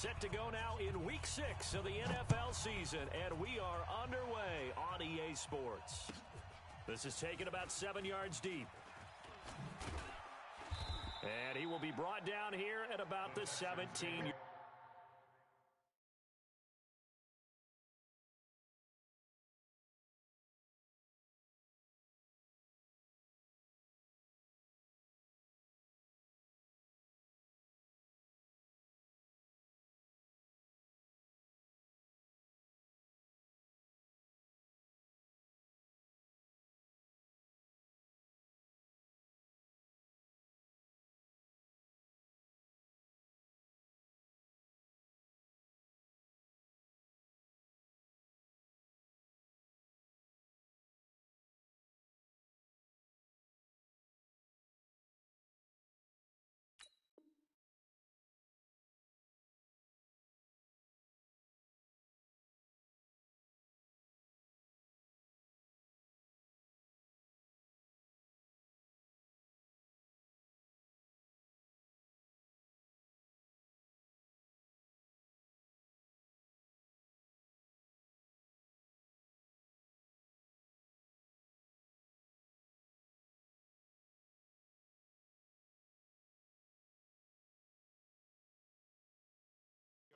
Set to go now in Week 6 of the NFL season, and we are underway on EA Sports. This is taken about 7 yards deep. And he will be brought down here at about the 17.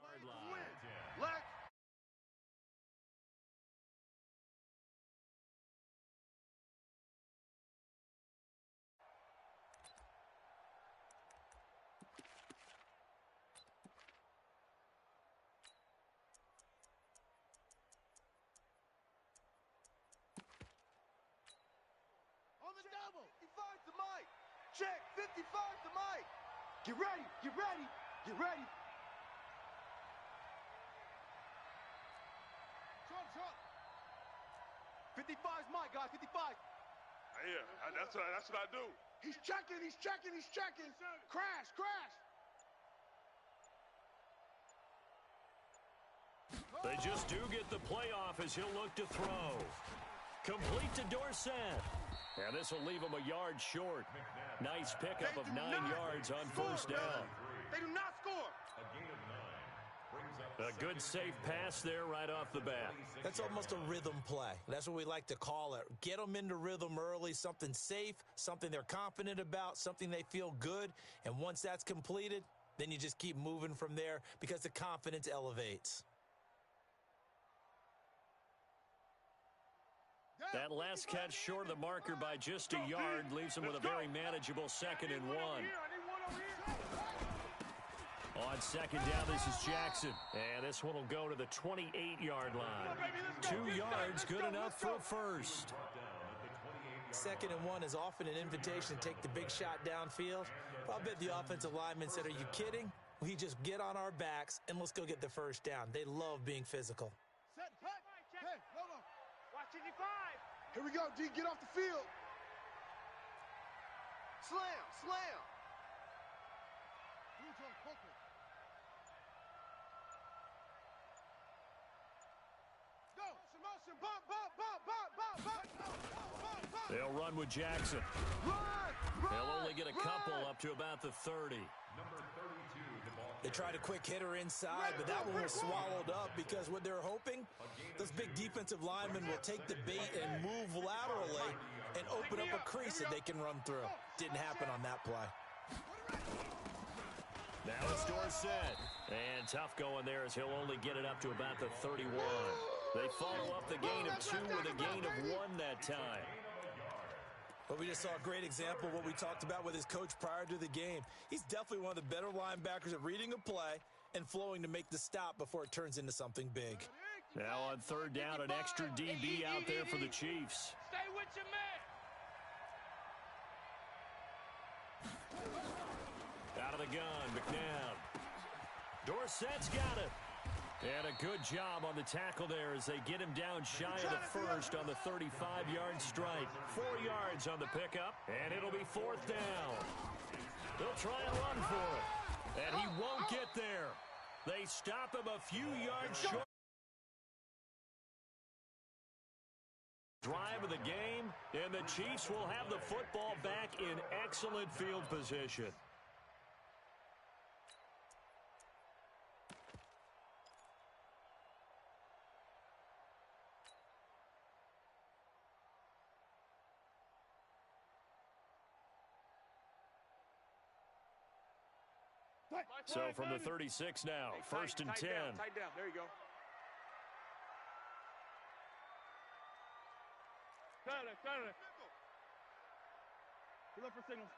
Yard line. Let's on the double. 55 to Mike. Check. 55 to Mike. Get ready. Get ready. Get ready. Short. 55's Mike, guys. 55. Yeah, that's what I do. He's checking. Crash. They just do get the playoff as he'll look to throw. Complete to Dorsett. And this will leave him a yard short. Nice pickup of 9 yards on first down. They do not score. A gain of 9. A good safe pass there right off the bat. That's almost a rhythm play. That's what we like to call it. Get them into rhythm early, something safe, something they're confident about, something they feel good. And once that's completed, then you just keep moving from there because the confidence elevates. That last catch short of the marker by just a yard leaves him with a very manageable 2nd and 1. On second down, this is Jackson. And this one will go to the 28-yard line. 2 yards, good enough for a first. 2nd and 1 is often an invitation to take the big shot downfield. I'll bet the offensive lineman said, are you kidding? We just get on our backs and let's go get the first down. They love being physical. Set, cut. Hey, Lobo. Watch 55. Here we go, D. Get off the field. Slam. They'll run with Jackson. They'll only get a couple up to about the 30. Number 32, the ball. They tried a quick hitter inside, but that one was swallowed up because what they're hoping, those big defensive linemen will take the bait and move laterally and open up a crease that they can run through. Didn't happen on that play. Now it's Dorsett. And tough going there as he'll only get it up to about the 31. They follow up the gain of 2 with a gain of 1 that time. But we just saw a great example of what we talked about with his coach prior to the game. He's definitely one of the better linebackers at reading a play and flowing to make the stop before it turns into something big. Now on 3rd down, an extra DB out there for the Chiefs. Stay with your man. Out of the gun, McNabb. Dorsett's got it. And a good job on the tackle there as they get him down shy of the first on the 35-yard strike. 4 yards on the pickup, and it'll be 4th down. They'll try and run for it, and he won't get there. They stop him a few yards short. Drive of the game, and the Chiefs will have the football back in excellent field position. So from the 36 now, first and 10. Tight down. There you go. Silent. Look for signals.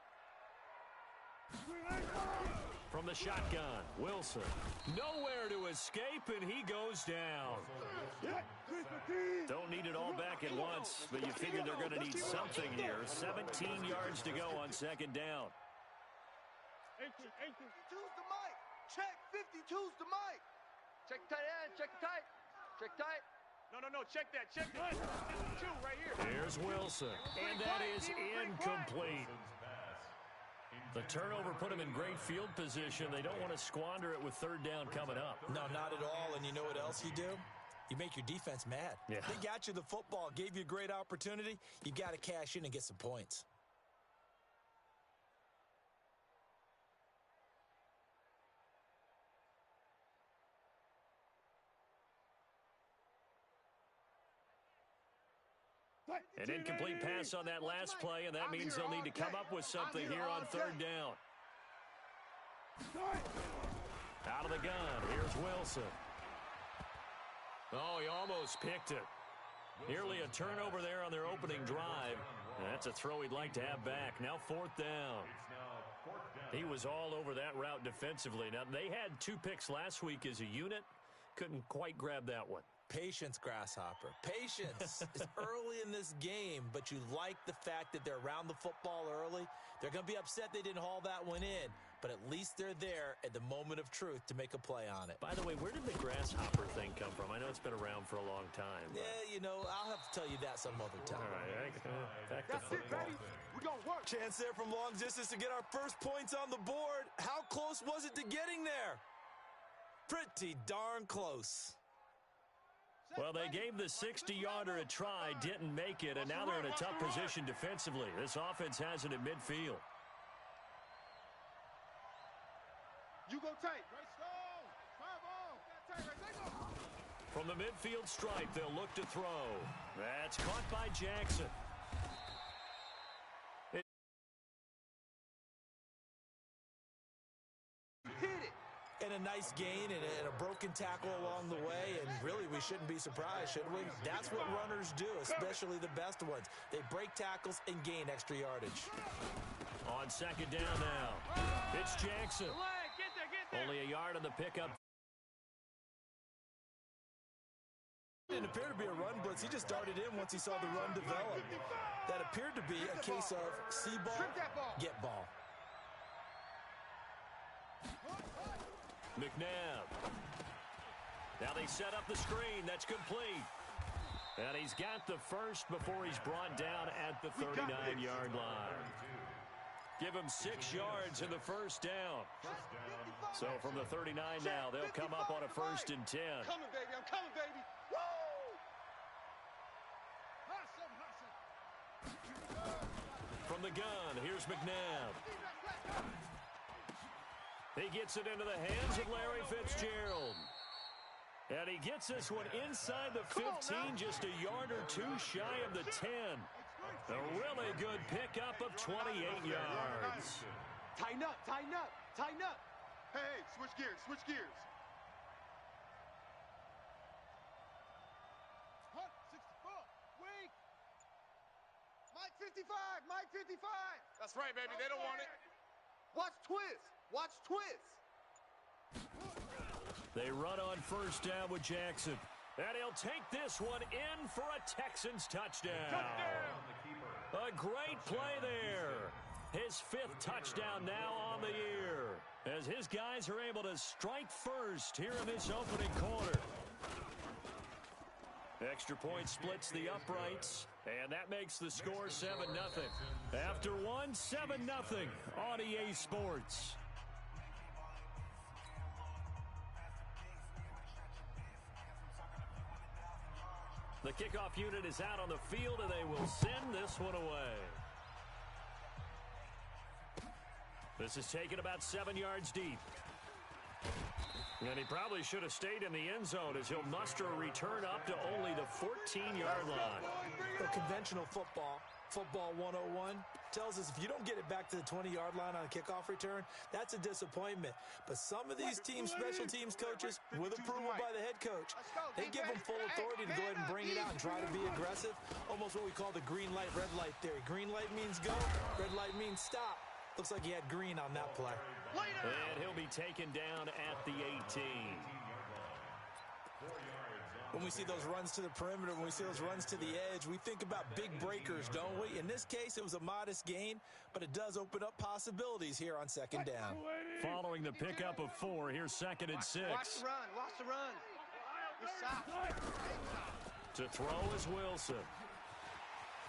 From the shotgun, Wilson. Nowhere to escape, and he goes down. Don't need it all back at once, but you figure they're going to need something here. 17 yards to go on second down. 52's the mic. Check 52's the mic. Check tight end. Check tight. Check tight. No. Check that. Check that. 52 right here. Here's Wilson, and that is incomplete. The turnover put him in great field position. They don't want to squander it with third down coming up. No, not at all. And you know what else you do? You make your defense mad. Yeah. They got you the football, gave you a great opportunity. You got to cash in and get some points. An incomplete pass on that last play, and that means they'll need to come up with something here on third down. Out of the gun, here's Wilson. Oh, he almost picked it. Nearly a turnover there on their opening drive. That's a throw he'd like to have back. Now fourth down. He was all over that route defensively. Now, they had 2 picks last week as a unit. Couldn't quite grab that one. Patience, Grasshopper. Patience. It's early in this game, but you like the fact that they're around the football early. They're going to be upset they didn't haul that one in, but at least they're there at the moment of truth to make a play on it. By the way, where did the Grasshopper thing come from? I know it's been around for a long time. Yeah, you know, I'll have to tell you that some other time. All right, back to That's it, football. baby. We're going to work. Chance there from long distance to get our first points on the board. How close was it to getting there? Pretty darn close. Well, they gave the 60-yarder a try, didn't make it, and now they're in a tough position defensively. This offense has it at midfield. You go tight. From the midfield stripe, they'll look to throw. That's caught by Jackson. Hit it. And a nice gain and a broken tackle along the way, and really we shouldn't be surprised, should we? That's what runners do, especially the best ones. They break tackles and gain extra yardage. On second down now, it's Jackson. Get there. Only a yard on the pickup. It didn't appear to be a run blitz. He just darted in once he saw the run develop. That appeared to be a case of see ball, get ball. McNabb. Now they set up the screen. That's complete. And he's got the first before he's brought down at the 39-yard line. Give him 6 yards in the first down. So from the 39 now, they'll come up on a first and 10. I'm coming, baby. Woo! From the gun, here's McNabb. He gets it into the hands of Larry Fitzgerald. And he gets this one inside the 15, just a yard or 2 shy of the 10. A really good pickup of 28 yards. Tighten up. Hey, switch gears. Hunt, 64, weak. Mike 55. That's right, baby. They don't want it. Watch twist. They run on first down with Jackson. And he'll take this one in for a Texans touchdown. A great play there. His 5th touchdown now on the year, as his guys are able to strike first here in this opening quarter. Extra point splits the uprights, and that makes the score 7-0. After one, 7-0 on EA Sports. The kickoff unit is out on the field, and they will send this one away. This is taken about 7 yards deep. And he probably should have stayed in the end zone, as he'll muster a return up to only the 14-yard line. The conventional football, Football 101 tells us if you don't get it back to the 20-yard line on a kickoff return, that's a disappointment. But some of these teams, special teams coaches, with approval by the head coach, they give them full authority to go ahead and bring it out and try to be aggressive, almost what we call the green light, red light theory. Green light means go, red light means stop. Looks like he had green on that play. And he'll be taken down at the 18. When we see those runs to the perimeter, when we see those runs to the edge, we think about big breakers, don't we? In this case, it was a modest gain, but it does open up possibilities here on second down. Following the pickup of 4, here's 2nd and 6. Watch the run. Watch the run. To throw is Wilson.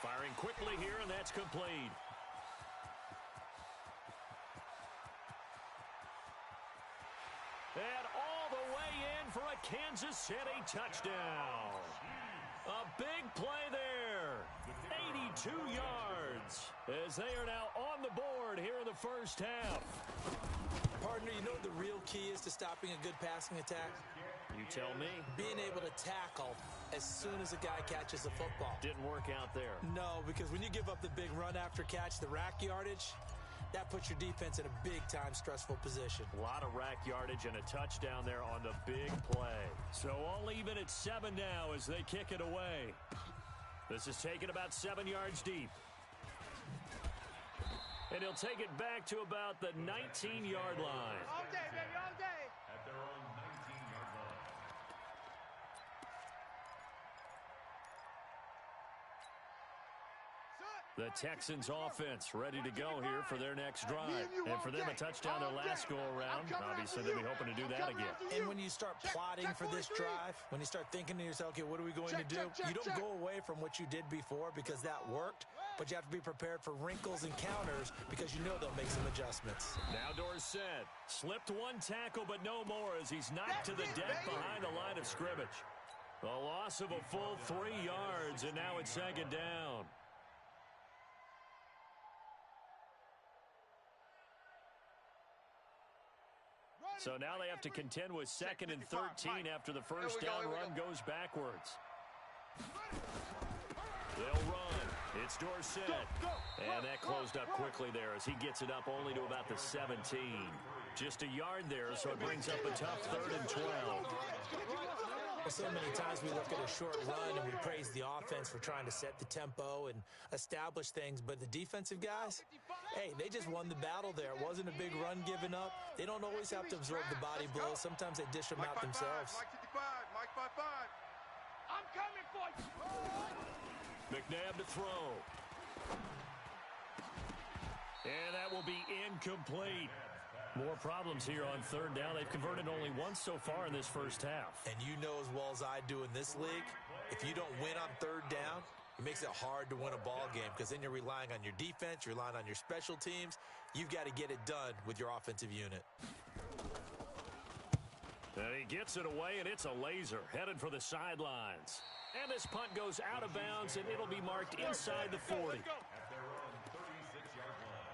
Firing quickly here, and that's complete. And all the way in for a Kansas City touchdown. A big play there. 82 yards as they are now on the board here in the first half. Partner, you know what the real key is to stopping a good passing attack? You tell me. Being able to tackle as soon as a guy catches the football. Didn't work out there. No, because when you give up the big run after catch, the rack yardage, that puts your defense in a big-time stressful position. A lot of rack yardage and a touchdown there on the big play. So all even at 7 now as they kick it away. This is taken about 7 yards deep. And he'll take it back to about the 19-yard line. All day, baby, all day. At their own 19-yard line. The Texans offense ready to go here for their next drive. And for them, a touchdown their last go-around. Obviously, they'll be hoping to do that again. And when you start plotting for this drive, when you start thinking to yourself, okay, what are we going to do? You don't go away from what you did before because that worked, but you have to be prepared for wrinkles and counters because you know they'll make some adjustments. Now Dorsett slipped one tackle, but no more as he's knocked to the deck behind the line of scrimmage. A loss of a full 3 yards, and now it's 2nd down. So now they have to contend with 2nd and 13 after the first down run goes backwards. They'll run. It's Dorsett. And that closed up quickly there as he gets it up only to about the 17. Just a yard there, so it brings up a tough 3rd and 12. So many times we look at a short run and we praise the offense for trying to set the tempo and establish things, but the defensive guys, hey, they just won the battle there. It wasn't a big run given up. They don't always have to absorb the body blows. Sometimes they dish them out themselves. Mike 55, Mike 55. I'm coming for you. McNabb to throw. And that will be incomplete. More problems here on 3rd down. They've converted only once so far in this first half. And you know as well as I do in this league, if you don't win on 3rd down, it makes it hard to win a ball game because then you're relying on your defense, you're relying on your special teams. You've got to get it done with your offensive unit. And he gets it away, and it's a laser headed for the sidelines. And this punt goes out of bounds, and it'll be marked inside the 40. At their own 36-yard line.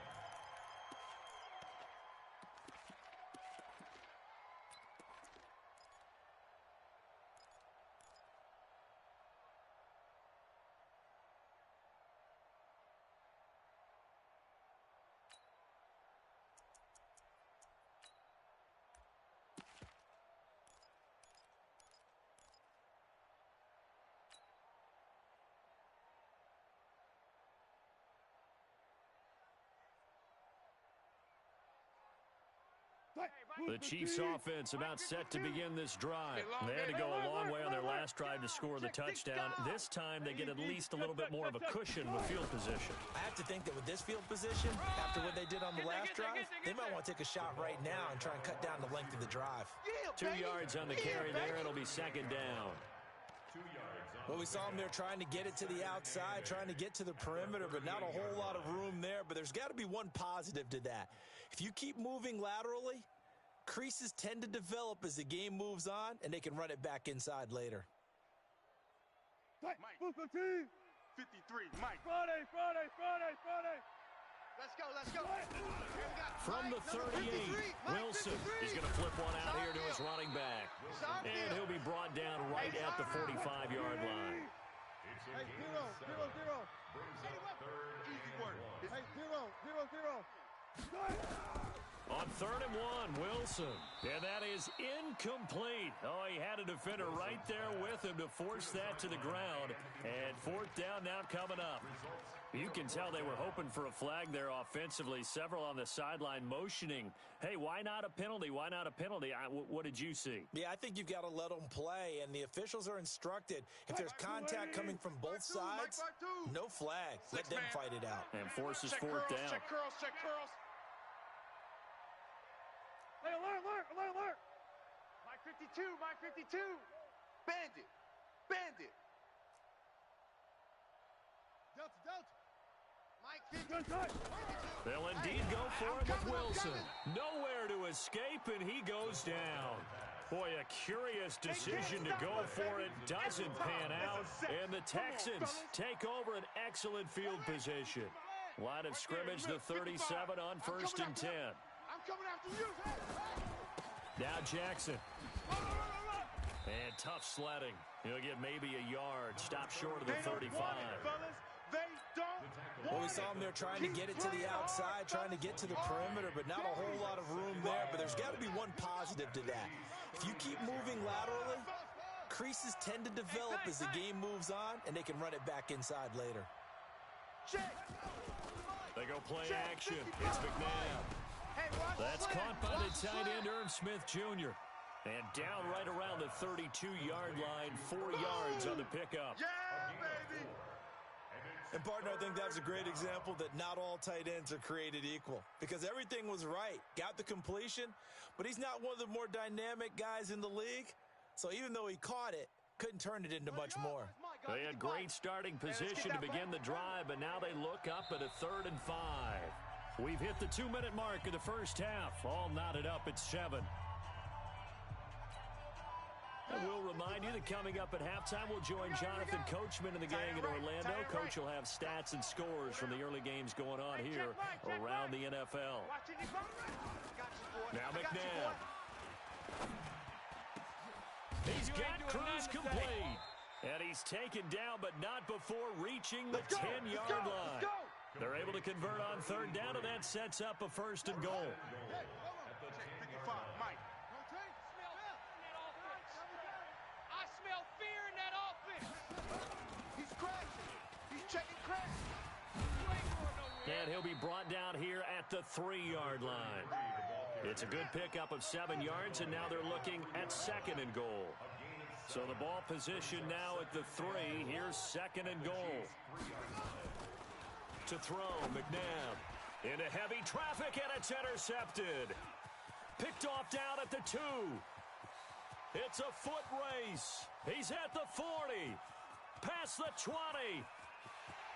The Chiefs offense about set to begin this drive. They had to go a long way on their last drive to score the touchdown. This time they get at least a little bit more of a cushion with field position. I have to think that with this field position, after what they did on the last drive, they might want to take a shot right now and try and cut down the length of the drive. 2 yards on the carry there. It'll be 2nd down. 2 yards on. Well, we saw them there trying to get it to the outside, trying to get to the perimeter, but not a whole lot of room there. But there's got to be one positive to that. If you keep moving laterally, creases tend to develop as the game moves on, and they can run it back inside later. Mike. 53, Mike. Friday. Let's go. From the 38, Wilson is going to flip one out here to his running back. And he'll be brought down right at the 45-yard line. It's a Hey, gain 0, of 0, 7. 0. Brings up third Easy and work. 1. Hey, 0, 0, 0. On 3rd and 1, Wilson. And that is incomplete. Oh, he had a defender right there with him to force that to the ground. And 4th down now coming up. You can tell they were hoping for a flag there offensively. Several on the sideline motioning. Hey, why not a penalty? Why not a penalty? What did you see? Yeah, I think you've got to let them play, and the officials are instructed. If there's contact coming from both sides, no flag. Let them fight it out. And forces Check 4th curls, down. check curls, check curls. Hey, alert. Mike 52, Mike 52. Bandit. Delta. Mike 50. They'll indeed go for it with Wilson. Nowhere to escape, and he goes down. Boy, a curious decision to go for it. Doesn't pan out. And the Texans take over an excellent field position. Line of scrimmage, the 37 on 1st and 10. I'm coming after you. Now Jackson. And tough sledding. He'll get maybe a yard. Stop short of the 35. They don't. Well, we saw him there trying to get it to the outside, trying to get to the perimeter, but not a whole lot of room there. But there's got to be one positive to that. If you keep moving laterally, creases tend to develop as the game moves on, and they can run it back inside later. They go play action. It's McNabb. That's caught by the tight end, Irv Smith Jr. And down right around the 32-yard line, 4 yards on the pickup. Yeah, baby. And, partner, I think that was a great example that not all tight ends are created equal because everything was right. Got the completion, but he's not one of the more dynamic guys in the league. So even though he caught it, couldn't turn it into much more. They had great starting position to begin the drive, but now they look up at a 3rd and 5. We've hit the 2-minute mark of the first half. All knotted up at 7. And we'll remind you that coming up at halftime, we'll join Jonathan Coachman and the gang in Orlando. Coach will have stats and scores from the early games going on here around the NFL. Now McNabb. He's got Cruz complete. And he's taken down, but not before reaching the 10-yard line. They're able to convert on 3rd down, and that sets up a 1st and goal. Mike. I smell fear in that offense. He's crashing. He's checking crash. And he'll be brought down here at the 3-yard line. It's a good pickup of 7 yards, and now they're looking at 2nd and goal. So the ball position now at the 3. Here's 2nd and goal. To throw, McNabb. Into heavy traffic, and it's intercepted. Picked off down at the 2. It's a foot race. He's at the 40. Past the 20.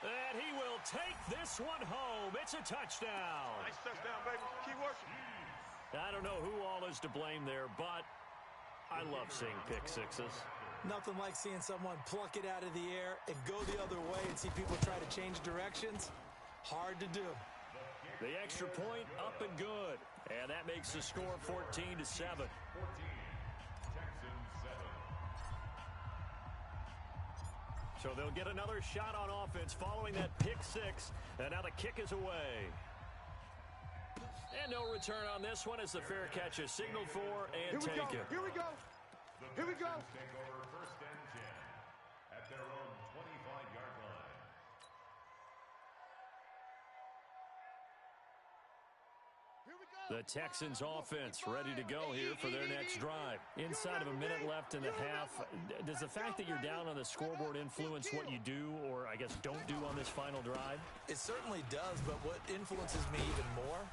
And he will take this one home. It's a touchdown. Nice touchdown, baby. Keep working. I don't know who all is to blame there, but I love seeing pick sixes. Nothing like seeing someone pluck it out of the air and go the other way and see people try to change directions. Hard to do. The extra point up and good. And that makes the score 14-7. 14. Texans 7. So they'll get another shot on offense following that pick six. And now the kick is away. And no return on this one as the fair catch is signaled for and taken. Here we go. Take over 1st and 10 at their own 25-yard line. The Texans offense ready to go here for their next drive. Inside of a minute left in the half. Does the fact that you're down on the scoreboard influence what you do or, I guess, don't do on this final drive? It certainly does, but what influences me even more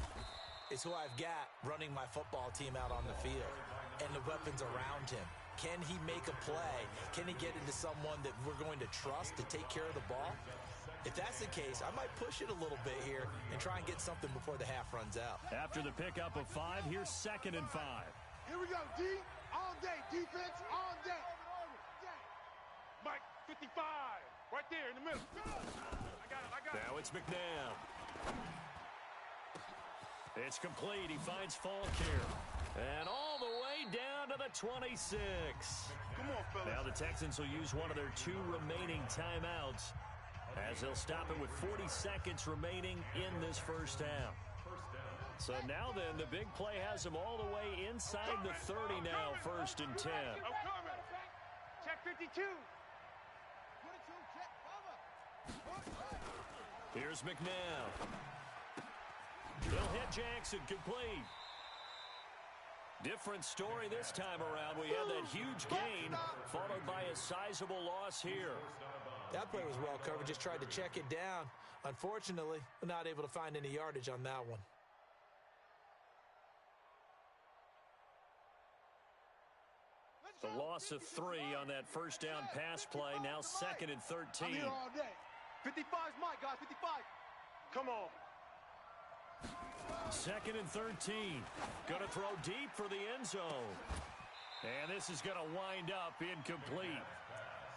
is who I've got running my football team out on the field and the weapons around him. Can he make a play? Can he get into someone that we're going to trust to take care of the ball? If that's the case, I might push it a little bit here and try and get something before the half runs out. After the pickup of 5, here's 2nd and 5. Here we go, D. All day. Defense all day. Mike 55. Right there in the middle. I got it. Now it's McNabb. It's complete. He finds Falk here. And all the way down to the 26. Come on, fellas. Now the Texans will use one of their 2 remaining timeouts as they'll stop it with 40 seconds remaining in this first half. So now then, the big play has them all the way inside the 30 now, 1st and 10. I'm coming. Check 52. Here's McNabb. He'll hit Jackson, complete. Different story this time around. We had that huge gain followed by a sizable loss here. That play was well covered, just tried to check it down. Unfortunately, not able to find any yardage on that one. The loss of 3 on that first down pass play, now 2nd and 13. I'm here all day. 55's Mike, guys, 55. Come on. 2nd and 13. Going to throw deep for the end zone. And this is going to wind up incomplete.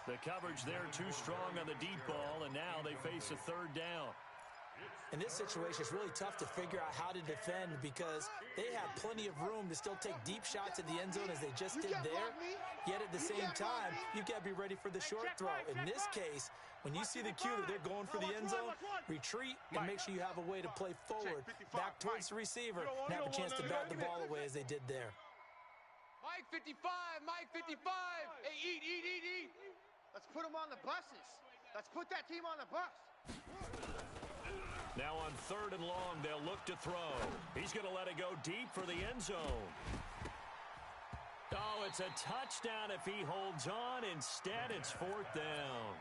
The coverage there too strong on the deep ball, and now they face a 3rd down. In this situation, it's really tough to figure out how to defend because they have plenty of room to still take deep shots at the end zone as they just did there. Yet at the same time, you've got to be ready for the short throw. In this case, when you see the cue that they're going for the end zone, retreat and make sure you have a way to play forward, back towards the receiver, and have a chance to bat the ball away as they did there. Mike 55, Mike 55. Hey, eat. Let's put them on the buses. Let's put that team on the bus. Now on 3rd and long, they'll look to throw. He's going to let it go deep for the end zone. Oh, it's a touchdown if he holds on. Instead, it's 4th down.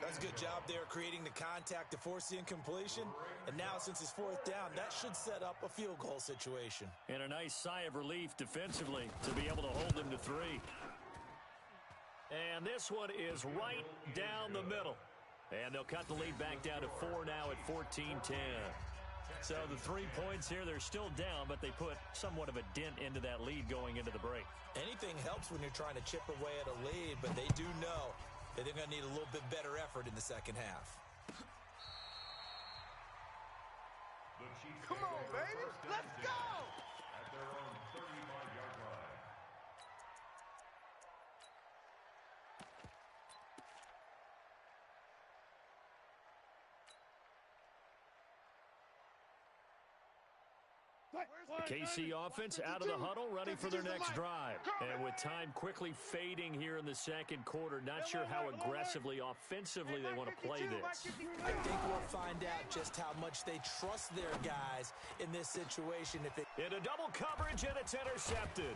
That's a good job there creating the contact to force the incompletion. And now since it's 4th down, that should set up a field goal situation. And a nice sigh of relief defensively to be able to hold him to 3. And this one is right down the middle. And they'll cut the lead back down to 4 now at 14-10. So the 3 points here, they're still down, but they put somewhat of a dent into that lead going into the break. Anything helps when you're trying to chip away at a lead, but they do know that they're going to need a little bit better effort in the second half. Come on, baby. Let's go. At their own 35-yard line. The KC offense out of the huddle, ready for their next drive. And with time quickly fading here in the second quarter, not sure how aggressively, offensively they want to play this. I think we'll find out just how much they trust their guys in this situation. In a double coverage, and it's intercepted.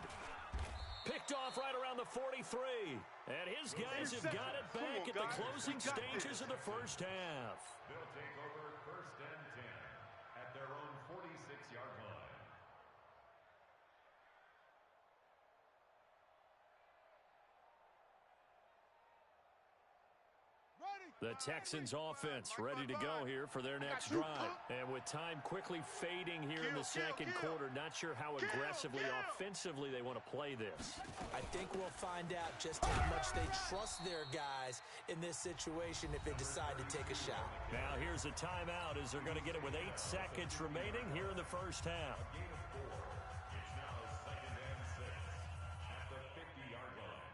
Picked off right around the 43. And his guys have got it back at the closing stages of the first half. They'll take over 1st and 10 at their own 46-yard line. The Texans offense ready to go here for their next drive. And with time quickly fading here in the second quarter, not sure how aggressively, offensively they want to play this. I think we'll find out just how much they trust their guys in this situation if they decide to take a shot. Now here's a timeout as they're going to get it with 8 seconds remaining here in the first half. It's now 2nd and 6 at the 50-yard line.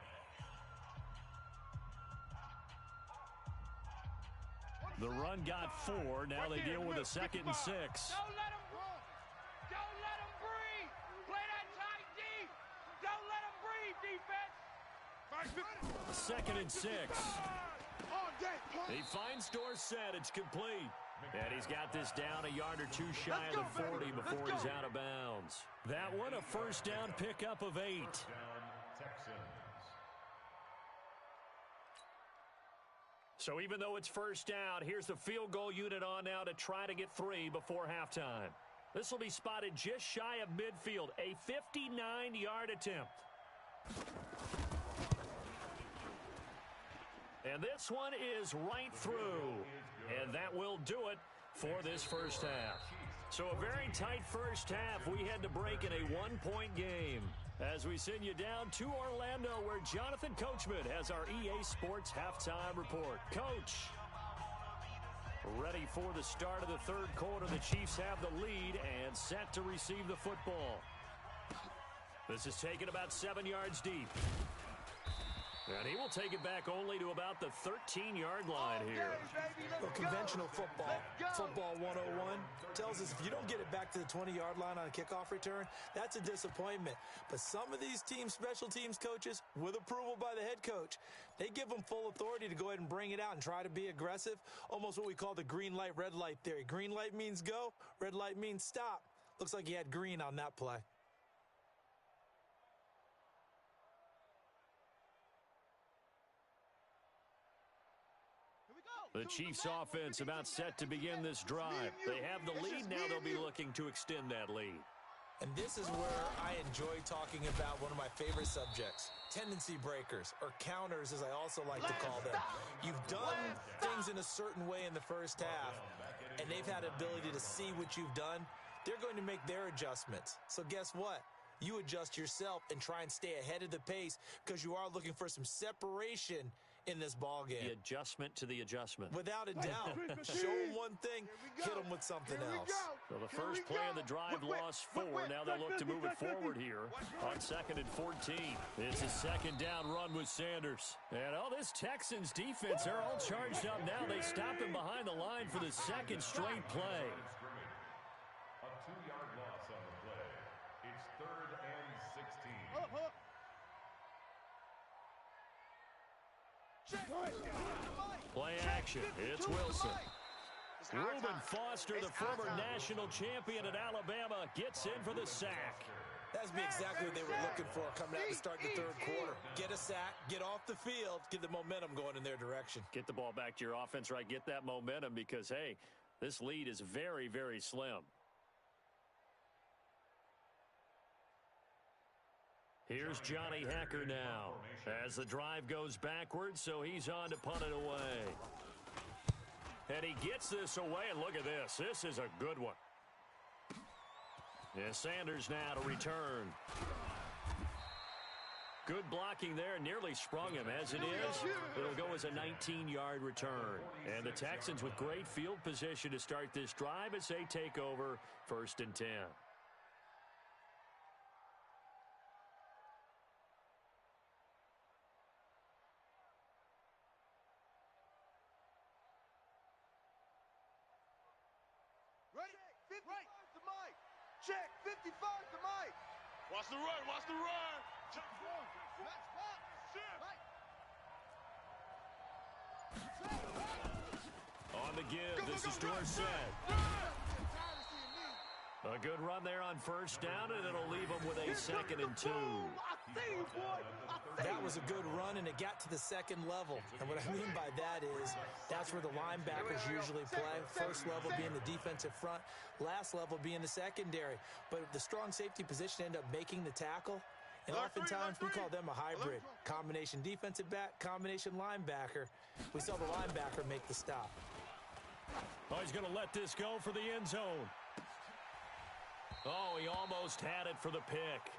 The run got 4. Now they deal with a 2nd and 6. Don't let him run. Don't let him breathe. Play that tight deep. Don't let him breathe, defense. 2nd and 6. He finds Dorsett. It's complete. And he's got this down a yard or 2 shy of the 40 before he's out of bounds. That one, a first down pickup of 8. Down Texans. So even though it's first down, here's the field goal unit on now to try to get 3 before halftime. This will be spotted just shy of midfield, a 59-yard attempt. And this one is right through. And that will do it for this first half. So a very tight first half. We had to break in a 1-point game. As we send you down to Orlando, where Jonathan Coachman has our EA Sports Halftime Report. Coach, ready for the start of the third quarter. The Chiefs have the lead and set to receive the football. This is taken about 7 yards deep. And he will take it back only to about the 13-yard line here. Well, conventional football 101, tells us if you don't get it back to the 20-yard line on a kickoff return, that's a disappointment. But some of these special teams coaches, with approval by the head coach, they give them full authority to go ahead and bring it out and try to be aggressive, almost what we call the green light, red light theory. Green light means go, red light means stop. Looks like he had green on that play. The Chiefs offense about set to begin this drive. They have the lead. Now they'll be looking to extend that lead. And this is where I enjoy talking about one of my favorite subjects, tendency breakers, or counters as I also like to call them. You've done things in a certain way in the first half, and they've had ability to see what you've done. They're going to make their adjustments. So guess what? You adjust yourself and try and stay ahead of the pace because you are looking for some separation in this ball game. The adjustment to the adjustment. Without a doubt. Show them one thing, hit them with something else. So the first play of the drive lost 4. Now they'll look to move it forward here on 2nd and 14. It's a second down run with Sanders. And this Texans defense, they're all charged up now. They stop him behind the line for the second straight play. A 2-yard loss on the play. It's 3rd and 16. Play action. It's Wilson. Reuben Foster, the former national champion at Alabama, gets in for the sack. That's exactly what they were looking for coming out to start the third quarter. Get a sack, get off the field, get the momentum going in their direction. Get the ball back to your offense, right? Get that momentum because, hey, this lead is very, very slim. Here's Johnny Hacker now as the drive goes backwards, so he's on to punt it away. And he gets this away, and look at this. This is a good one. Yeah, Sanders now to return. Good blocking there, nearly sprung him. As it is, it'll go as a 19-yard return. And the Texans with great field position to start this drive as they take over 1st and 10. Check, 55 to Mike. Watch the run, watch the run. Check. On the give, this is Dorsett. A good run there on 1st down, and it'll leave them with a 2nd and 2. That was a good run, and it got to the second level. And what I mean by that is that's where the linebackers usually play. First level being the defensive front, last level being the secondary. But the strong safety position ended up making the tackle. And oftentimes we call them a hybrid. Combination defensive back, combination linebacker. We saw the linebacker make the stop. Oh, he's going to let this go for the end zone. Oh, he almost had it for the pick.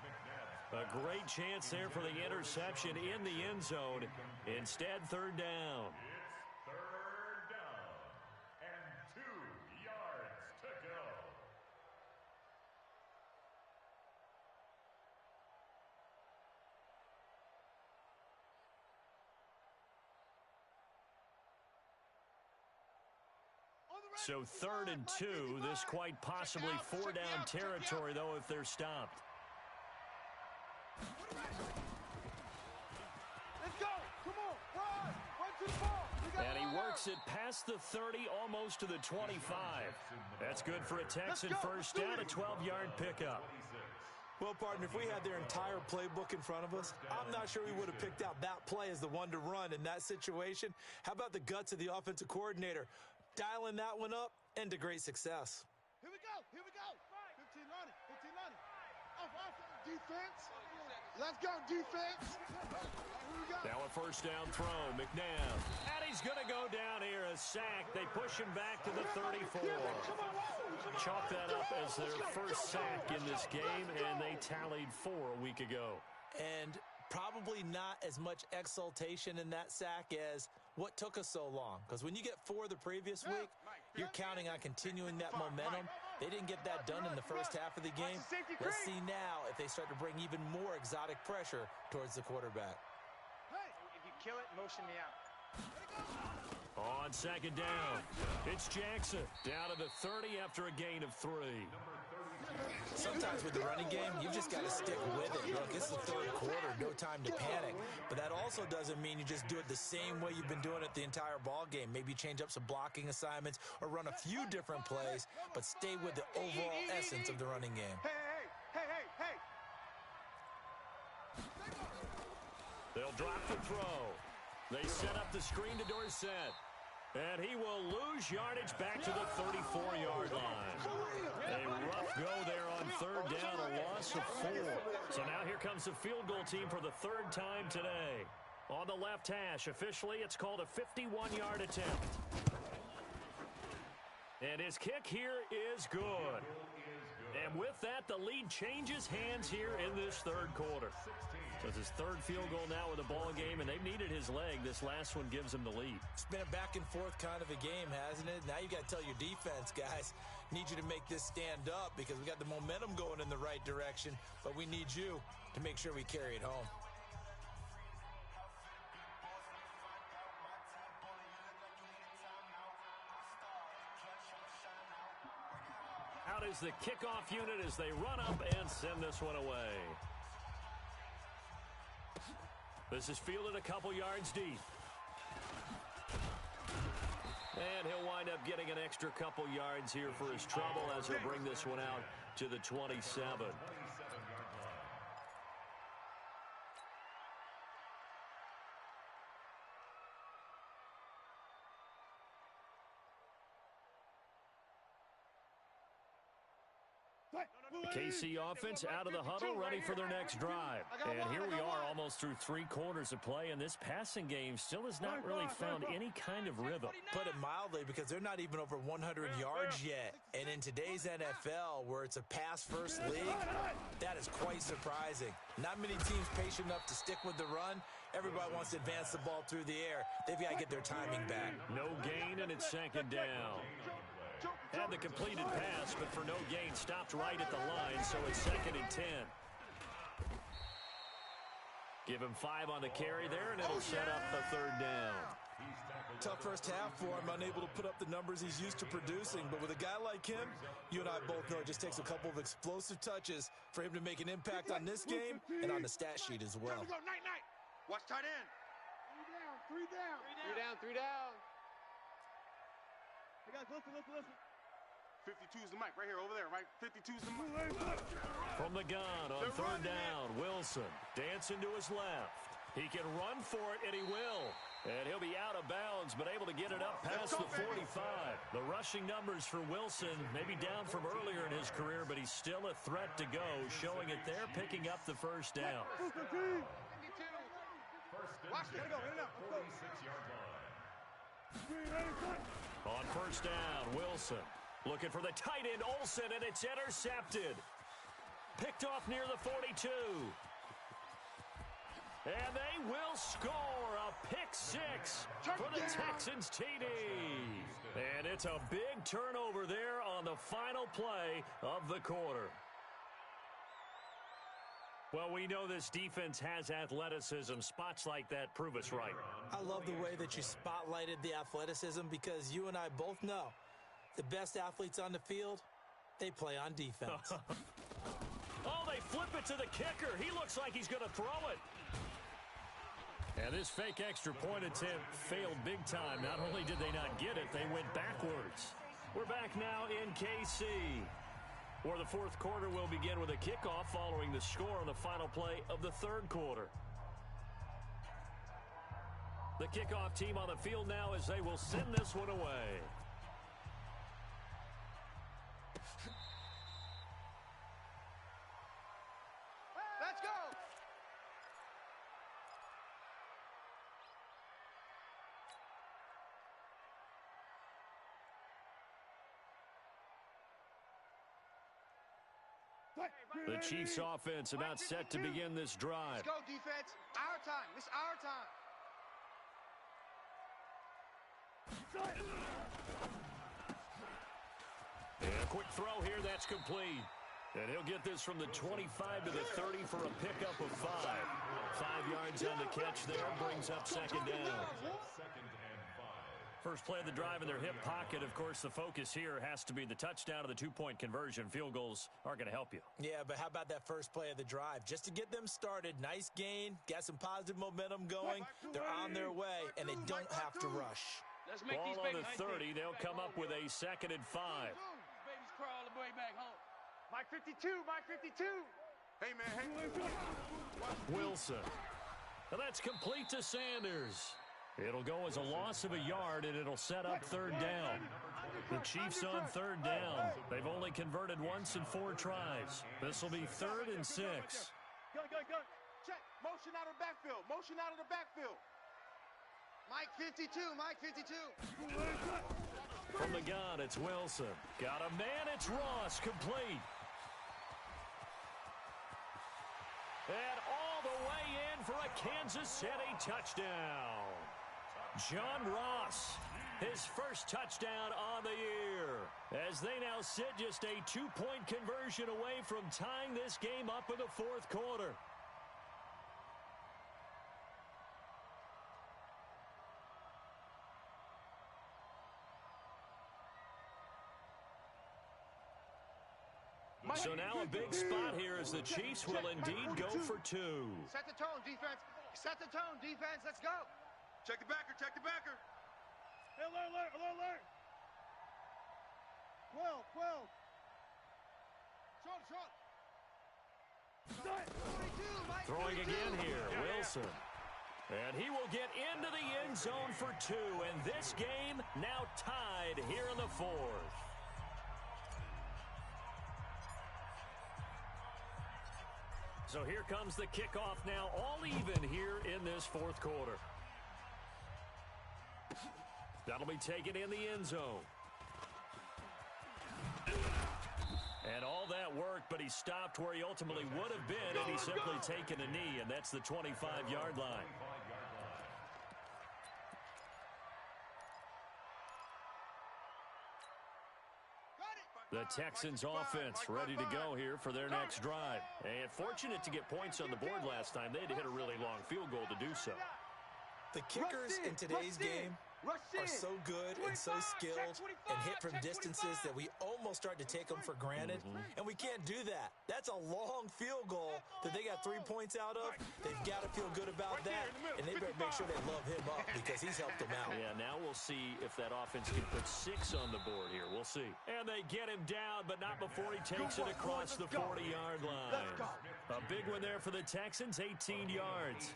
A great chance there for the interception in the end zone. Instead, 3rd down. It's 3rd down and 2 yards to go. So 3rd and 2, this quite possibly 4-down territory, though, if they're stopped. Let's go. Come on. Run to the ball. And he works it past the 30, almost to the 25. That's good for a Texan first down, a 12-yard pickup. Well, partner, if we had their entire playbook in front of us, I'm not sure we would have picked out that play as the one to run in that situation. How about the guts of the offensive coordinator? Dialing that one up into great success. Here we go. 15 on it. Off defense. Let's go, defense. Here we go. Now a 1st down throw, McNabb. And he's going to go down here, a sack. They push him back to the 34. Chalk that up as their first sack in this game, and they tallied 4 a week ago. And probably not as much exultation in that sack as what took us so long. Because when you get 4 the previous week, you're counting on continuing that momentum. They didn't get that done in the first half of the game. Let's see now if they start to bring even more exotic pressure towards the quarterback. If you kill it, motion me out. On second down, it's Jackson down to the 30 after a gain of 3. Sometimes with the running game, you've just got to stick with it. Look, it's the third quarter, no time to panic. But that also doesn't mean you just do it the same way you've been doing it the entire ball game. Maybe change up some blocking assignments or run a few different plays, but stay with the overall essence of the running game. Hey. They'll drop the throw. They set up the screen to Dorsett. And he will lose yardage back to the 34-yard line. A rough go there on third down, a loss of 4. So now here comes the field goal team for the third time today. On the left hash, officially it's called a 51-yard attempt. And his kick here is good. And with that, the lead changes hands here in this third quarter. So it's his third field goal now in the ball game, and they've needed his leg. This last one gives him the lead. It's been a back and forth kind of a game, hasn't it? Now you got to tell your defense, guys, need you to make this stand up because we got the momentum going in the right direction, but we need you to make sure we carry it home. Out is the kickoff unit as they run up and send this one away. This is fielded a couple yards deep. And he'll wind up getting an extra couple yards here for his trouble as he'll bring this one out to the 27. The KC offense out of the huddle, ready for their next drive. And here we are almost through 3 quarters of play, and this passing game still has not really found any kind of rhythm. Put it mildly, because they're not even over 100 yards yet. And in today's NFL, where it's a pass-first league, that is quite surprising. Not many teams patient enough to stick with the run. Everybody wants to advance the ball through the air. They've got to get their timing back. No gain, and it's second down. Had the completed pass, but for no gain, stopped right at the line, so it's second and 10. Give him 5 on the carry there, and it'll set up the third down. Tough first half for him, unable to put up the numbers he's used to producing. But with a guy like him, you and I both know it just takes a couple of explosive touches for him to make an impact on this game and on the stat sheet as well. Watch tight end. 3 down. 3 down. Hey guys, listen. 52's the mic right here, over there, right? 52's the mic. From the gun on third down, Wilson dancing to his left. He can run for it, and he will. And he'll be out of bounds, but able to get it up past the 45. The rushing numbers for Wilson may be down from earlier in his career, but he's still a threat to go, showing it there, picking up the first down. Watch it. Go, in and out. 46-yard line. On first down, Wilson looking for the tight end, Olsen, and it's intercepted. Picked off near the 42. And they will score a pick 6 for the Texans TD. And it's a big turnover there on the final play of the quarter. Well, we know this defense has athleticism. Spots like that prove us right. I love the way that you spotlighted the athleticism because you and I both know the best athletes on the field, they play on defense. Oh, they flip it to the kicker. He looks like he's going to throw it. And this fake extra point attempt failed big time. Not only did they not get it, they went backwards. We're back now in KC, where the fourth quarter will begin with a kickoff following the score on the final play of the third quarter. The kickoff team on the field now as they will send this one away. Let's go. The Chiefs offense about set to begin this drive. Let's go, defense. Our time. It's our time. And a quick throw here, that's complete. And he'll get this from the 25 to the 30 for a pickup of 5. 5 yards on the catch there, brings up second down. First play of the drive in their hip pocket. Of course, the focus here has to be the touchdown or the two-point conversion. Field goals aren't going to help you. Yeah, but how about that first play of the drive? Just to get them started, nice gain, got some positive momentum going. They're on their way, and they don't have to rush. Let's make Ball these on the babies 30. They'll come up with a 2nd and 5. Babies crawl the way back home. Mike 52, Mike 52. Hey, man, hey. Wilson. And that's complete to Sanders. It'll go as a loss of a yard, and it'll set up 3rd down. The Chiefs on 3rd down. They've only converted once in 4 tries. This will be 3rd and 6. Go. Check. Motion out of the backfield. Motion out of the backfield. Mike 52, Mike 52. From the gun, it's Wilson. Got a man, it's Ross, complete. And all the way in for a Kansas City touchdown. John Ross, his first touchdown on the year, as they now sit just a 2-point conversion away from tying this game up in the 4th quarter. So now a big spot here as the Chiefs will indeed go for 2. Set the tone, defense. Set the tone, defense. Let's go. Check the backer, check the backer. Hey, alert. 12. Short. 42, Mike. Throwing again here, Wilson. And he will get into the end zone for 2. And this game now tied here in the 4th. So here comes the kickoff now, all even here in this 4th quarter. That'll be taken in the end zone. And all that work, but he stopped where he ultimately would have been, and he's simply taken a knee, and that's the 25-yard line. The Texans offense ready to go here for their next drive. And fortunate to get points on the board last time. They had to hit a really long field goal to do so. The kickers in today's game are so good and so skilled and hit from distances that we almost start to take them for granted, and we can't do that. That's a long field goal that they got 3 points out of. They've got to feel good about that, and they better make sure they love him up because he's helped them out. Yeah, now we'll see if that offense can put 6 on the board here. We'll see. And they get him down, but not before he takes it across the 40-yard line. A big one there for the Texans, 18 yards.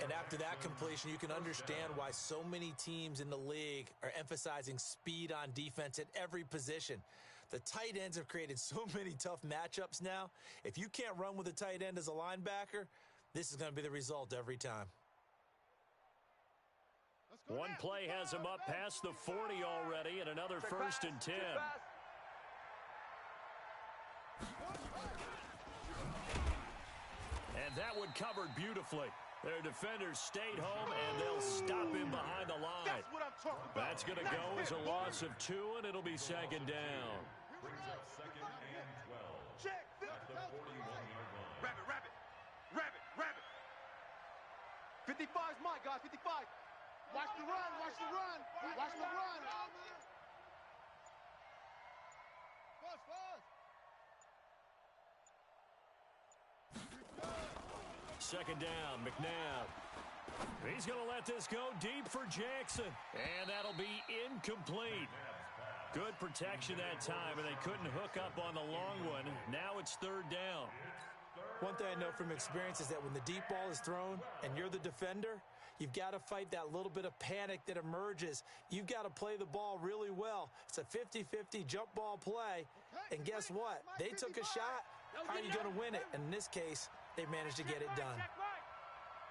And after that completion, you can understand why so many teams in the league are emphasizing speed on defense at every position. The tight ends have created so many tough matchups now. If you can't run with a tight end as a linebacker, this is going to be the result every time. One play has him up past the 40 already, and another 1st and 10. And that one covered beautifully. Their defenders stayed home, and they'll stop him behind the line. That's what I'm talking about. That's going to go as a loss of 2, and it'll be 2nd down. Brings up 2nd and 12. Check. At the 41-yard line. Rabbit. 55's my guy, 55. Watch the run. Second down, McNabb. He's going to let this go deep for Jackson. And that'll be incomplete. Good protection that time, and they couldn't hook up on the long one. Now it's 3rd down. One thing I know from experience is that when the deep ball is thrown and you're the defender, you've got to fight that little bit of panic that emerges. You've got to play the ball really well. It's a 50-50 jump ball play. And guess what? They took a shot. How are you going to win it? And in this case, they managed to get it done.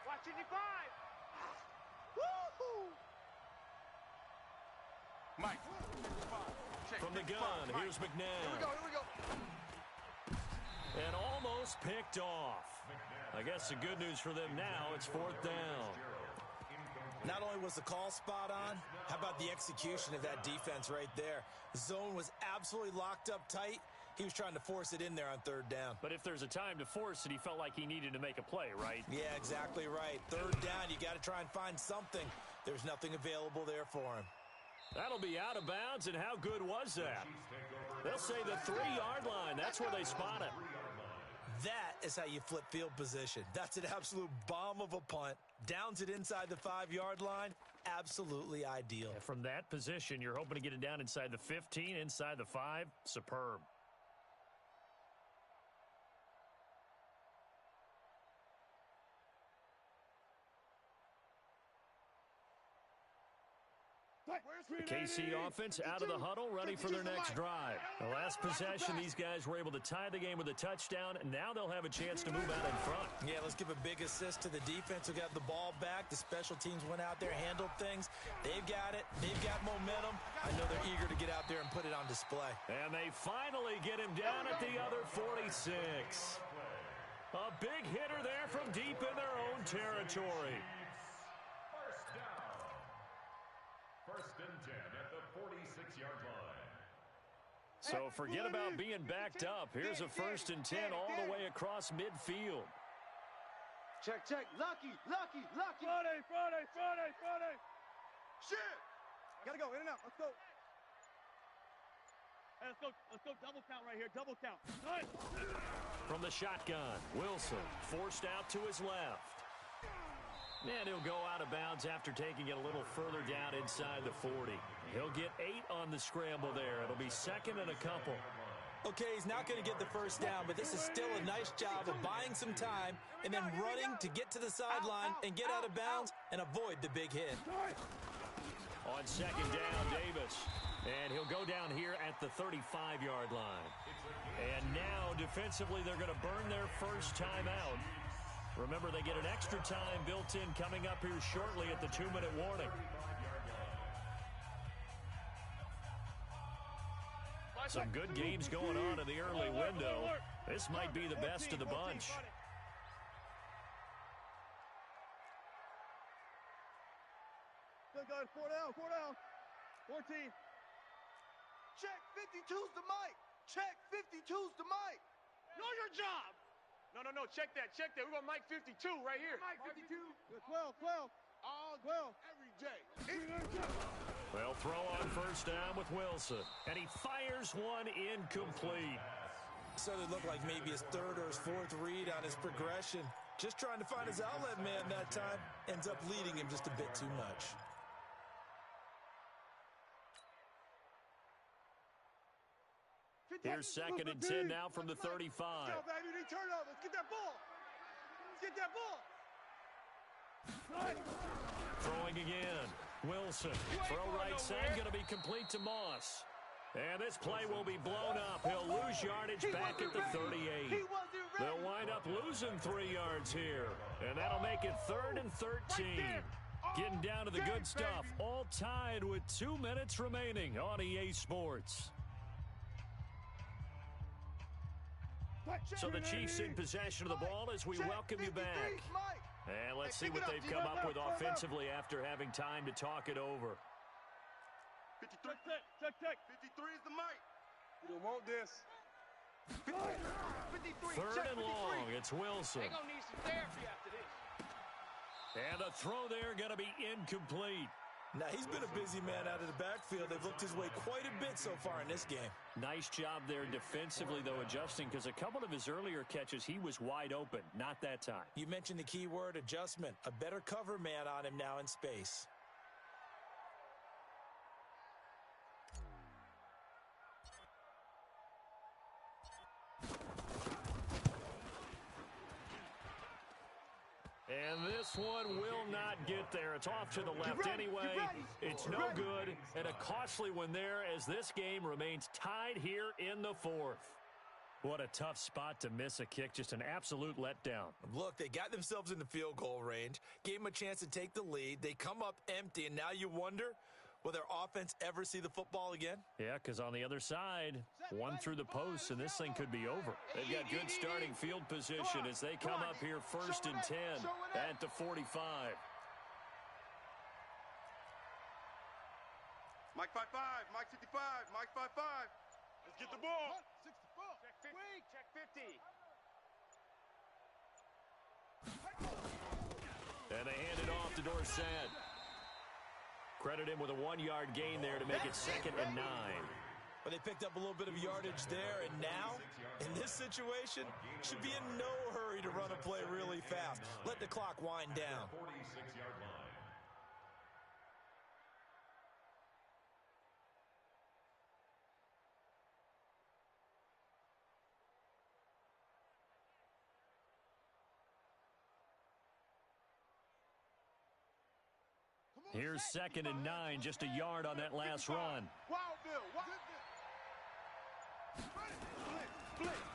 Watch 55. Mike. From the gun, here's McNabb. Here we go. And almost picked off. I guess the good news for them now, it's 4th down. Not only was the call spot on, how about the execution of that defense right there? The zone was absolutely locked up tight. He was trying to force it in there on third down. But if there's a time to force it, he felt like he needed to make a play, right? Yeah, exactly right. Third down, you got to try and find something. There's nothing available there for him. That'll be out of bounds, and how good was that? They'll say the 3-yard line. That's where they spot it. That is how you flip field position. That's an absolute bomb of a punt. Downs it inside the 5-yard line. Absolutely ideal. And from that position, you're hoping to get it down inside the 15, inside the 5. Superb. The KC offense out of the huddle, ready for their next drive. The last possession, these guys were able to tie the game with a touchdown, and now they'll have a chance to move out in front. Yeah, let's give a big assist to the defense who got the ball back. The special teams went out there, handled things. They've got it. They've got momentum. I know they're eager to get out there and put it on display. And they finally get him down at the other 46. A big hitter there from deep in their own territory. First and 10 at the 46-yard line. So forget about being backed up. Here's a 1st and 10 all the way across midfield. Check, check. Lucky. Friday. Shit. Gotta go, in and out. Let's go. Hey, let's go double count right here. Double count. Nice. From the shotgun, Wilson forced out to his left. And he'll go out of bounds after taking it a little further down inside the 40. He'll get 8 on the scramble there. It'll be 2nd and a couple. Okay, he's not going to get the first down, but this is still a nice job of buying some time and then running to get to the sideline and get out of bounds and avoid the big hit. On 2nd down, Davis. And he'll go down here at the 35-yard line. And now, defensively, they're going to burn their first timeout. Remember, they get an extra time built in coming up here shortly at the 2-minute warning. Some good games going on in the early window. This might be the best of the bunch. Good, guys. 4 down. 14. Check 52's the mic. Check 52's the mic. Know your job. No. Check that. We're going to mic 52 right here. Mic 52. 12. All 12. Every day. They'll throw on 1st down with Wilson. And he fires one incomplete. So it looked like maybe his 3rd or his 4th read on his progression. Just trying to find his outlet man that time. Ends up leading him just a bit too much. Here's 2nd and 10 now from the 35. Let's go, baby. They turn up. Let's get that ball. Throwing again. Wilson. Throw right side going to be complete to Moss. And this play will be blown up. He'll lose yardage back at the 38. They'll wind up losing 3 yards here. And that'll make it 3rd and 13. Getting down to the good stuff. All tied with 2 minutes remaining on EA Sports. So the Chiefs in possession of the ball as we welcome you back. And let's see what they've come up with offensively after having time to talk it over. 53. Check. 53 is the mic. You don't want this. 53. 3rd and long. It's Wilson. They're going to need some therapy after this. And the throw there going to be incomplete. Now, he's been a busy man out of the backfield. They've looked his way quite a bit so far in this game. Nice job there defensively, though, adjusting, because a couple of his earlier catches, he was wide open. Not that time. You mentioned the key word, adjustment. A better cover man on him now in space. And this one will not get there. It's off to the left anyway. It's no good. And a costly one there as this game remains tied here in the 4th. What a tough spot to miss a kick. Just an absolute letdown. Look, they got themselves in the field goal range, gave them a chance to take the lead. They come up empty, and now you wonder, will their offense ever see the football again? Yeah, because on the other side, one through the post, and this thing could be over. They've got good starting field position as they come up here 1st and 10 at the 45. Mike 5-5, Mike 55, Mike 5-5. Let's get the ball. 64. Check 50. Check 50. And they hand it off to Dorsett. Credit him with a 1-yard gain there to make it 2nd and 9. But they picked up a little bit of yardage there, and now, in this situation, should be in no hurry to run a play really fast. Let the clock wind down. 46-yard line. Here's 2nd and 9, just a yard on that last run. Wildville.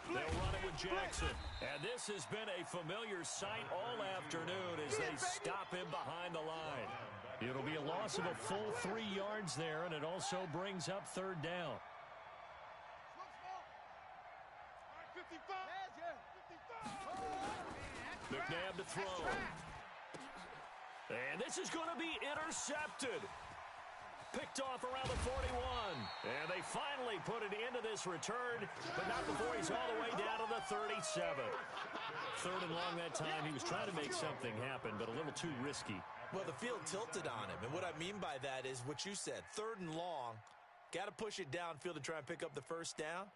They'll run it with Jackson. And this has been a familiar sight all afternoon as they stop him behind the line. It'll be a loss of a full 3 yards there, and it also brings up 3rd down. 55. McNabb to throw. And this is going to be intercepted. Picked off around the 41. And they finally put it into this return, but not before he's all the way down to the 37. 3rd and long that time. He was trying to make something happen, but a little too risky. Well, the field tilted on him, and what I mean by that is what you said. 3rd and long, got to push it downfield to try and pick up the first down.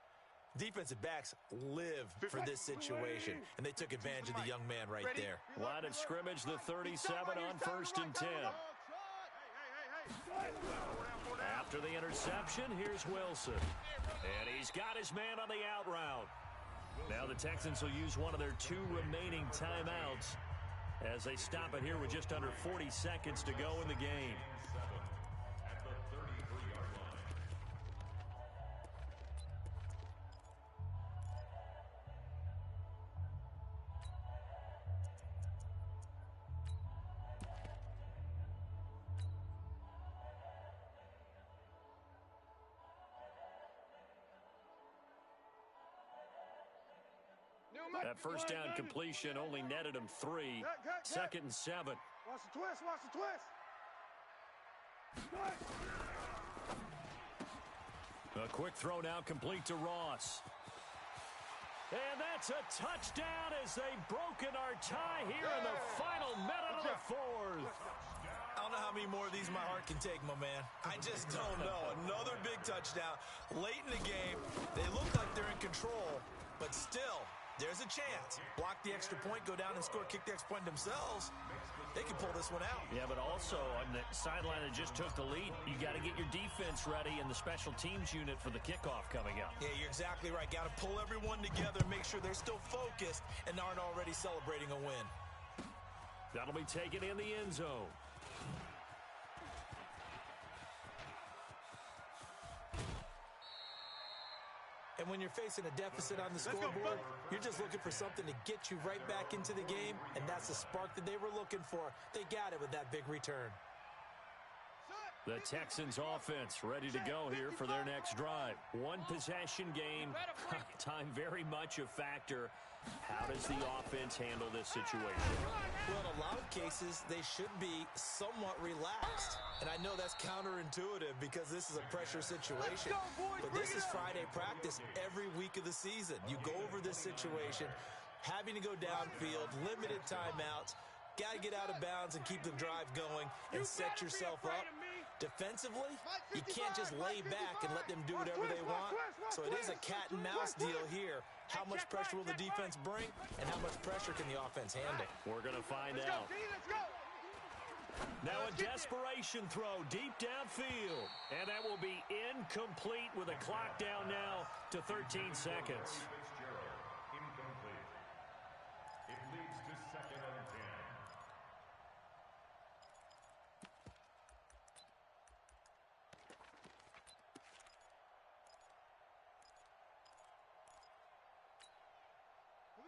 Defensive backs live for this situation, and they took advantage of the young man right there. Line of scrimmage, the 37 on 1st and 10. After the interception, here's Wilson. And he's got his man on the out route. Now the Texans will use one of their 2 remaining timeouts as they stop it here with just under 40 seconds to go in the game. At the 33-yard line. That first down completion only netted him 3. 2nd and 7. Watch the twist. Watch the twist. A quick throw now complete to Ross. And that's a touchdown as they've broken our tie here in the final minute of the 4th. I don't know how many more of these my heart can take, my man. I just don't know. Another big touchdown late in the game. They look like they're in control, but still, there's a chance. Block the extra point, go down and score, kick the extra point themselves. They can pull this one out. Yeah, but also on the sideline that just took the lead, you got to get your defense ready and the special teams unit for the kickoff coming up. Yeah, you're exactly right. Got to pull everyone together, make sure they're still focused and aren't already celebrating a win. That'll be taken in the end zone. And when you're facing a deficit on the scoreboard, you're just looking for something to get you right back into the game, and that's the spark that they were looking for. They got it with that big return. The Texans offense ready to go here for their next drive. 1 possession game. Time very much a factor. How does the offense handle this situation? Well, in a lot of cases, they should be somewhat relaxed. And I know that's counterintuitive because this is a pressure situation. But this is Friday practice every week of the season. You go over this situation, having to go downfield, limited timeouts, got to get out of bounds and keep the drive going and set yourself up. Defensively, you can't just lay back and let them do whatever they want. So it is a cat and mouse deal here. How much pressure will the defense bring, and how much pressure can the offense handle? We're going to find out. Now a desperation throw deep downfield. And that will be incomplete with a clock down now to 13 seconds. Incomplete. It leads to 2nd and 10.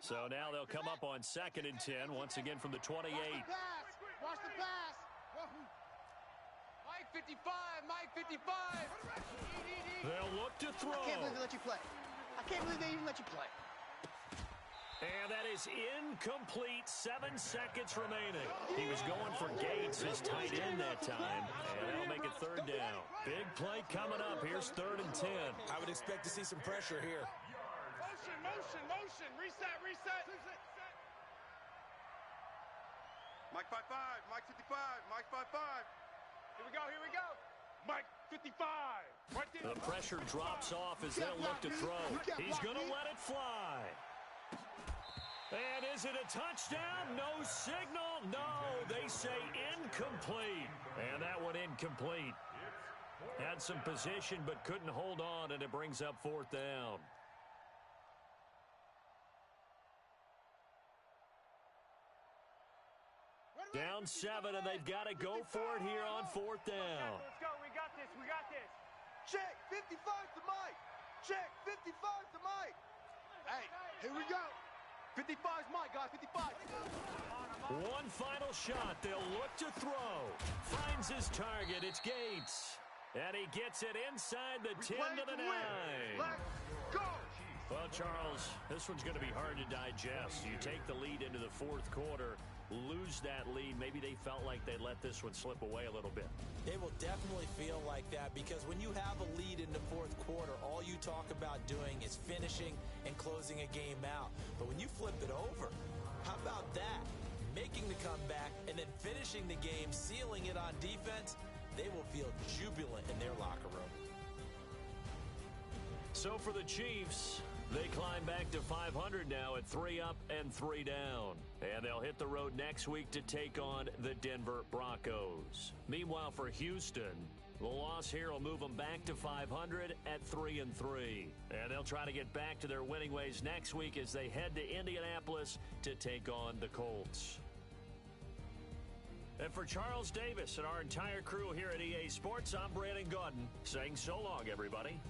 So now they'll come up on 2nd and 10, once again from the 28. Watch the pass. Mike 55. Mike 55. They'll look to throw. I can't believe they let you play. I can't believe they even let you play. And that is incomplete. 7 seconds remaining. He was going for Gates, his tight end that time. And that'll make it 3rd down. Big play coming up. Here's 3rd and 10. I would expect to see some pressure here. Motion. Reset. Mike 5-5, Mike 55, Mike 5-5. Here we go. Mike 55. Right there. The pressure drops off as they'll look to throw. He's going to let it fly. And is it a touchdown? No signal. No, they say incomplete. And that one incomplete. Had some position but couldn't hold on, and it brings up 4th down. Down 7, and they've got to go for it here on 4th down. Let's go. We got this. Check, 55 to Mike. Check, 55 to Mike. Hey, here we go. 55's Mike, guys, 55. One final shot. They'll look to throw. Finds his target. It's Gates. And he gets it inside the 10 to the 9. Let's go. Well, Charles, this one's going to be hard to digest. You take the lead into the 4th quarter, lose that lead. Maybe they felt like they let this one slip away a little bit. It will definitely feel like that because when you have a lead in the 4th quarter, all you talk about doing is finishing and closing a game out. But when you flip it over, how about that? Making the comeback and then finishing the game, sealing it on defense, they will feel jubilant in their locker room. So for the Chiefs, they climb back to 500 now at 3 up and 3 down. And they'll hit the road next week to take on the Denver Broncos. Meanwhile, for Houston, the loss here will move them back to 500 at 3 and 3. And they'll try to get back to their winning ways next week as they head to Indianapolis to take on the Colts. And for Charles Davis and our entire crew here at EA Sports, I'm Brandon Gaudin saying so long, everybody.